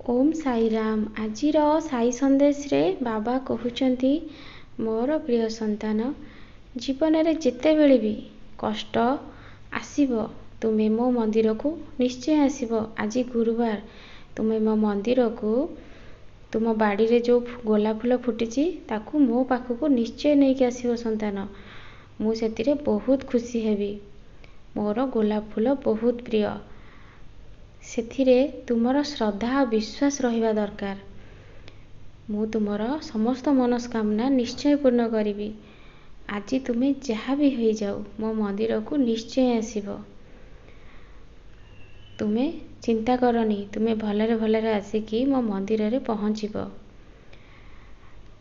ओम साई राम। आजिर साई संदेश रे बाबा कहउचंती मोर प्रिय संतान जीवन रे जेतेबेले भी कष्ट आसीबो तुमे मो मंदिर को निश्चय आसीबो। आज गुरुवार तुमे मो मंदिर को तुम बाड़ी रे जो गोलाप फूल फुटिची ताकू मो पाखक निश्चय नहीं कि आसीबो संतान। मु सेतिरे बहुत खुशी हेबी। मोर गोलाप फूल बहुत प्रिय। सेथिरे तुमर श्रद्धा और विश्वास रहिबा दरकार। मु तुमर समस्त मनस्कामना निश्चय पूर्ण करिबी। आज तुमे जहाँ भी हो जाओ मो मंदिर को निश्चय आसीबो। तुमे चिंता करनी, तुमे भलरे भलरे आसिकी मो मंदिर रे पहुँचीबो।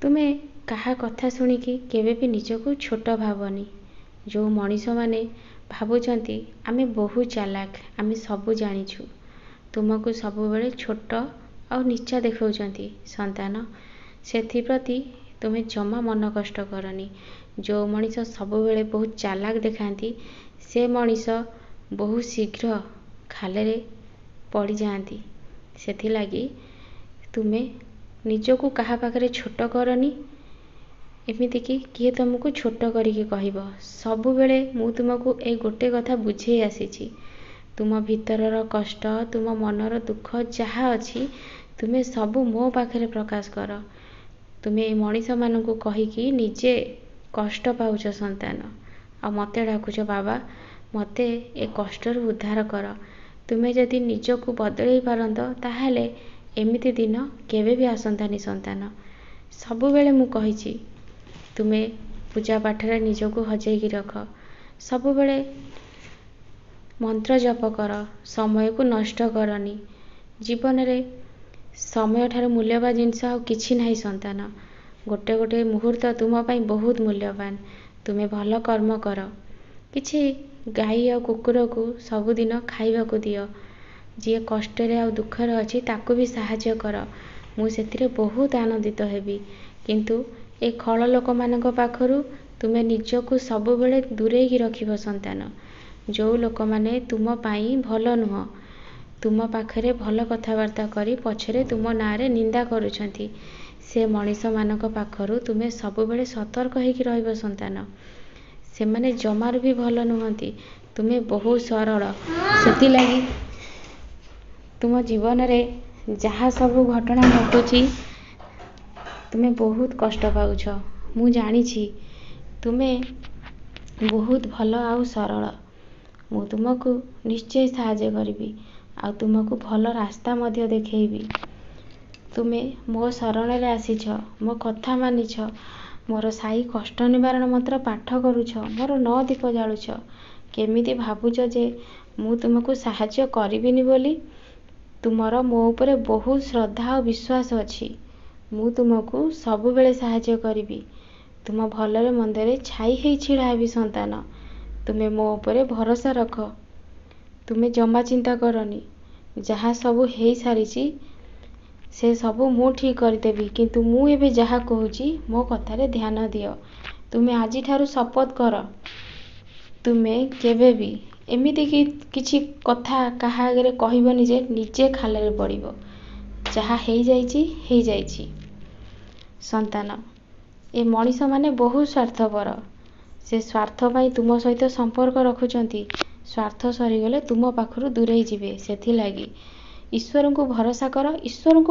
तुमे कहा कथा सुनिकी केबे भी निजको छोट भावनी। जो मनीष माने भावुचंती आमे बहुत चालाक, आमे सबु जानिछु, तुमको सबु बेले छोट और नीचा देखाउचंती संतान। सेथिप्रति तुमे जमा मन कष्ट करनी। जो मनीष सबु बेले बहुत चालाक देखांती से मनीष बहुत शीघ्र खाले पड़ी जाती। सेथि लागी तुमे निजको कहा पाखरे छोट करनी। एमिति कि किए तुमको छोट करिके कहबो। सबु बेले मु तुमको ए गोटे कथा बुझे आसीची। तुम भीतरर कष्ट, तुम मनर दुख जहाँ अच्छी तुमे सबु मो पाखरे प्रकाश कर। तुमे ए मनीष मानकु कहिकी निजे कष्ट पाउछ संतान आ मते डाकुछ बाबा मते ए कष्टर उद्धार कर। तुमे जदि निजको बदलई पारंत ताहाले एमिति दिन केबे भी आसंतानी संतान। सबु बेले मु कहिची तुमे पूजा पाठ रे निजको हजेकी रख। सबु बेले मंत्र जप कर, समय को नष्ट करनी। जीवन रे समय ठार मूल्यवान जिनस आ किछि नाही संतान। गोटे गोटे मुहूर्त तुम पई बहुत मूल्यवान। तुमे भल कर्म कर। किछि गाई आ कुकुर को सबुदिन खाइबा को दियो। जे कष्ट रे आ दुख रे अछि ताको भी सहाय्य कर। मु सेतिरे बहुत आनंदित हेबी। किंतु ए खळ लोक मानक पाखरु तुमे निजको सबु बेले दूरे की रखिबो संतान। जो लोक माने तुम पाई भल नुह, तुम पाखरे भल कथबार्ता करी पछरे तुम नारे निंदा करूछंती से मनीष मानक पाखरु तुमे सबु बेले सतर्क हेकी रहइबो संतान। से माने जमार भी भल नुहंती। तुमे बहुत सरल। सेति लागी तुम जीवन रे जहाँ सबु घटना घटुची तुमे बहुत कष्ट पाउछ। मु जानिछि तुमे बहुत भल आउ सरल। मु तुमको निश्चय सहाय्य करिबी आ तुमको भल रास्ता मध्य देखेइबी। तुमे मो शरण रे आसीछ, मो कथा मानिछ, मोर साई कष्ट निवारण मंत्र पाठ करूछ, मोर 9 दीप जालुछ। केमिति भाबुछ जे मु तुमको सहाय्य करिबिनी बोली। तुमर मो ऊपर बहुत श्रद्धा और विश्वास अछि। मु तुमको सबु बेले सहाय्य करिबी। तुम भलरे मंदरे छाई हेई छिड़ा हेबी संतान। तुमे मो ऊपर भरोसा रख। तुमे जमा चिंता करनी। जहाँ सबु हेई सारिची से सबु मु ठीक करदेबी। किंतु मु एबे जहाँ कहूची मो कथारे ध्यान दियो। तुमे आजी ठारू शपथ कर तुमे केबे भी एमिति कि किछि कथा कहा आगे कहबनी जे निजे खाले पड़िबो। जहाँ हेई जाइची संतान। ए मनीष माने बहुत स्वार्थपर। से स्वार्थ पाई तुम सहित संपर्क रखुचंती। स्वार्थ सरीगले तुम पाखरु दूरेई जिवे। सेथि लागी ईश्वर को भरोसा कर। ईश्वर को